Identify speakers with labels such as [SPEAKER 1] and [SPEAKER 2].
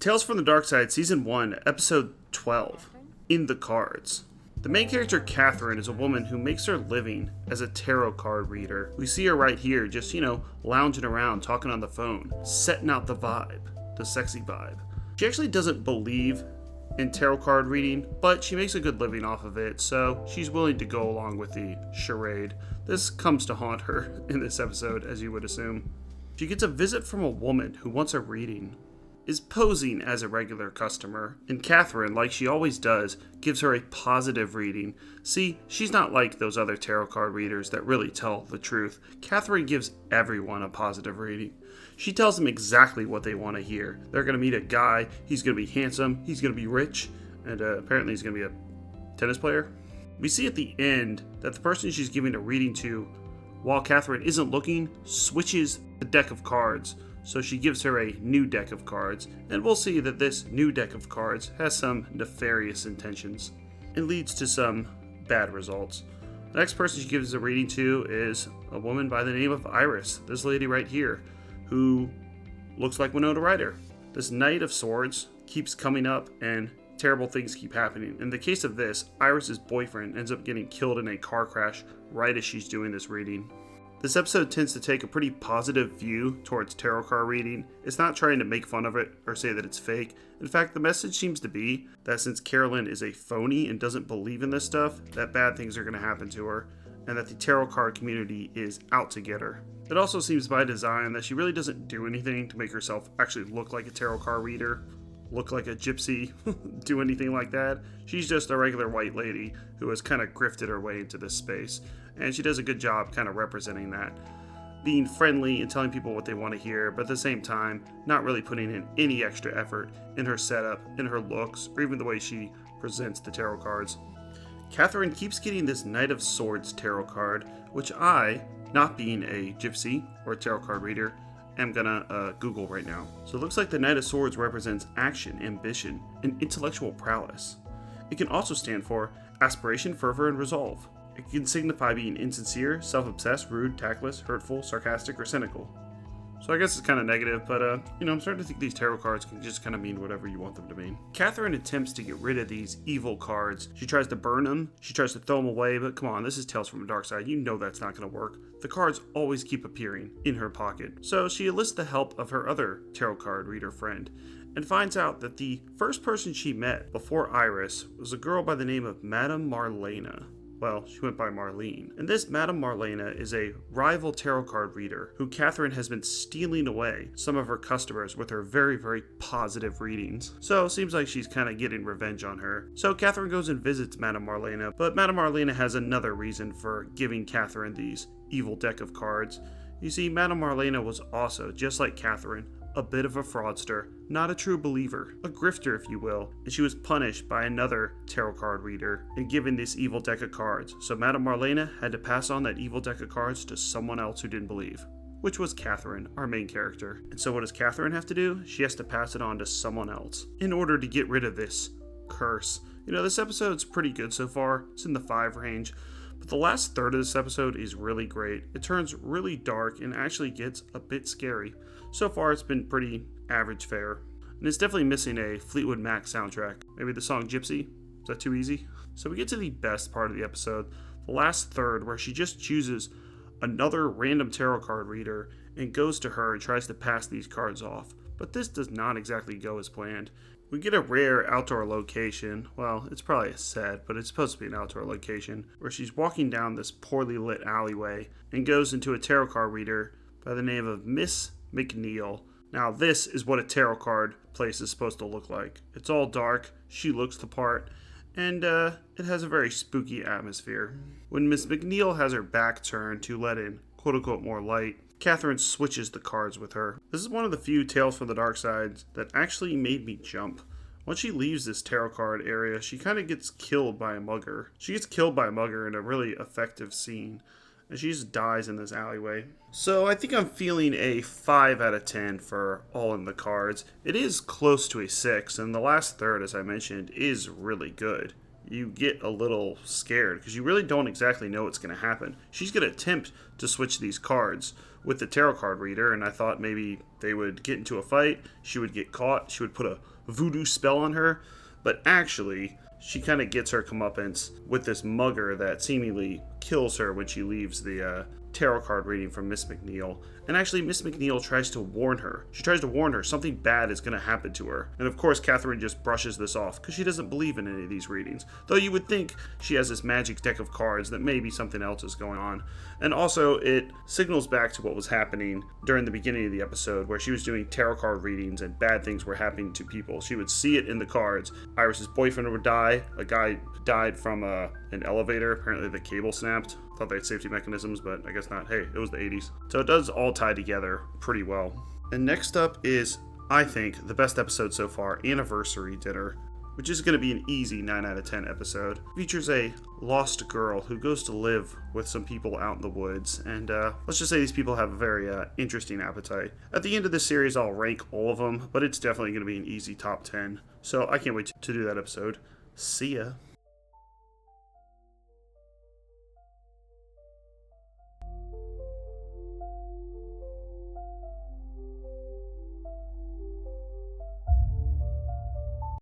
[SPEAKER 1] Tales from the Darkside, Season 1, Episode 12, In the Cards. The main character, Catherine, is a woman who makes her living as a tarot card reader. We see her right here, just, lounging around, talking on the phone, setting out the vibe, the sexy vibe. She actually doesn't believe in tarot card reading, but she makes a good living off of it, so she's willing to go along with the charade. This comes to haunt her in this episode, as you would assume. She gets a visit from a woman who wants a reading, is posing as a regular customer, and Catherine, like she always does, gives her a positive reading. See, she's not like those other tarot card readers that really tell the truth. Catherine gives everyone a positive reading. She tells them exactly what they want to hear. They're going to meet a guy, he's going to be handsome, he's going to be rich, and apparently he's going to be a tennis player. We see at the end that the person she's giving a reading to, while Catherine isn't looking, switches the deck of cards. So she gives her a new deck of cards, and we'll see that this new deck of cards has some nefarious intentions and leads to some bad results. The next person she gives a reading to is a woman by the name of Iris, this lady right here, who looks like Winona Ryder. This Knight of Swords keeps coming up and terrible things keep happening. In the case of this, Iris's boyfriend ends up getting killed in a car crash right as she's doing this reading. This episode tends to take a pretty positive view towards tarot card reading. It's not trying to make fun of it or say that it's fake. In fact, the message seems to be that since Carolyn is a phony and doesn't believe in this stuff, that bad things are going to happen to her, and that the tarot card community is out to get her. It also seems by design that she really doesn't do anything to make herself actually look like a tarot card reader, look like a gypsy, do anything like that. She's just a regular white lady who has kind of grifted her way into this space. And she does a good job kind of representing that. Being friendly and telling people what they want to hear, but at the same time, not really putting in any extra effort in her setup, in her looks, or even the way she presents the tarot cards. Catherine keeps getting this Knight of Swords tarot card, which I, not being a gypsy or a tarot card reader, am gonna Google right now. So it looks like the Knight of Swords represents action, ambition, and intellectual prowess. It can also stand for aspiration, fervor, and resolve. It can signify being insincere, self-obsessed, rude, tactless, hurtful, sarcastic, or cynical. So I guess it's kind of negative, but I'm starting to think these tarot cards can just kind of mean whatever you want them to mean. Catherine attempts to get rid of these evil cards. She tries to burn them, she tries to throw them away, but come on, this is Tales from the Darkside. You know that's not going to work. The cards always keep appearing in her pocket. So she enlists the help of her other tarot card reader friend, and finds out that the first person she met before Iris was a girl by the name of Madame Marlena. Well, she went by Marlene. And this Madame Marlena is a rival tarot card reader who Catherine has been stealing away some of her customers with her very, very positive readings. So it seems like she's kind of getting revenge on her. So Catherine goes and visits Madame Marlena, but Madame Marlena has another reason for giving Catherine these evil deck of cards. You see, Madame Marlena was also, just like Catherine, a bit of a fraudster, not a true believer, a grifter if you will, and she was punished by another tarot card reader and given this evil deck of cards. So Madame Marlena had to pass on that evil deck of cards to someone else who didn't believe, which was Catherine, our main character. And so what does Catherine have to do? She has to pass it on to someone else in order to get rid of this curse. This episode's pretty good so far. It's in the 5 range. But the last third of this episode is really great. It turns really dark and actually gets a bit scary. So far, it's been pretty average fare. And it's definitely missing a Fleetwood Mac soundtrack. Maybe the song Gypsy? Is that too easy? So we get to the best part of the episode, the last third, where she just chooses another random tarot card reader and goes to her and tries to pass these cards off. But this does not exactly go as planned. We get a rare outdoor location. Well, it's probably a set, but it's supposed to be an outdoor location, where she's walking down this poorly lit alleyway and goes into a tarot card reader by the name of Miss McNeil. Now, this is what a tarot card place is supposed to look like. It's all dark, she looks the part, and it has a very spooky atmosphere. When Miss McNeil has her back turned to let in quote-unquote more light, Catherine switches the cards with her. This is one of the few Tales from the Darkside that actually made me jump. Once she leaves this tarot card area, she kind of gets killed by a mugger. She gets killed by a mugger in a really effective scene, and she just dies in this alleyway. So I think I'm feeling a 5 out of 10 for All in the Cards. It is close to a 6, and the last third, as I mentioned, is really good. You get a little scared because you really don't exactly know what's going to happen. She's going to attempt to switch these cards with the tarot card reader, and I thought maybe they would get into a fight, she would get caught, she would put a voodoo spell on her, but actually, she kind of gets her comeuppance with this mugger that seemingly kills her when she leaves the tarot card reading from Miss McNeil. And actually, Miss McNeil tries to warn her. She tries to warn her something bad is going to happen to her. And of course, Catherine just brushes this off because she doesn't believe in any of these readings. Though you would think she has this magic deck of cards that maybe something else is going on. And also, it signals back to what was happening during the beginning of the episode where she was doing tarot card readings and bad things were happening to people. She would see it in the cards. Iris's boyfriend would die. A guy died from an elevator. Apparently the cable snapped. Thought they had safety mechanisms, but I guess not. Hey, it was the 80s. So it does all tie together pretty well. And next up is, I think, the best episode so far, Anniversary Dinner, which is going to be an easy 9 out of 10 episode. It features a lost girl who goes to live with some people out in the woods, and let's just say these people have a very interesting appetite. At the end of this series, I'll rank all of them, but it's definitely going to be an easy top 10. So I can't wait to do that episode. See ya.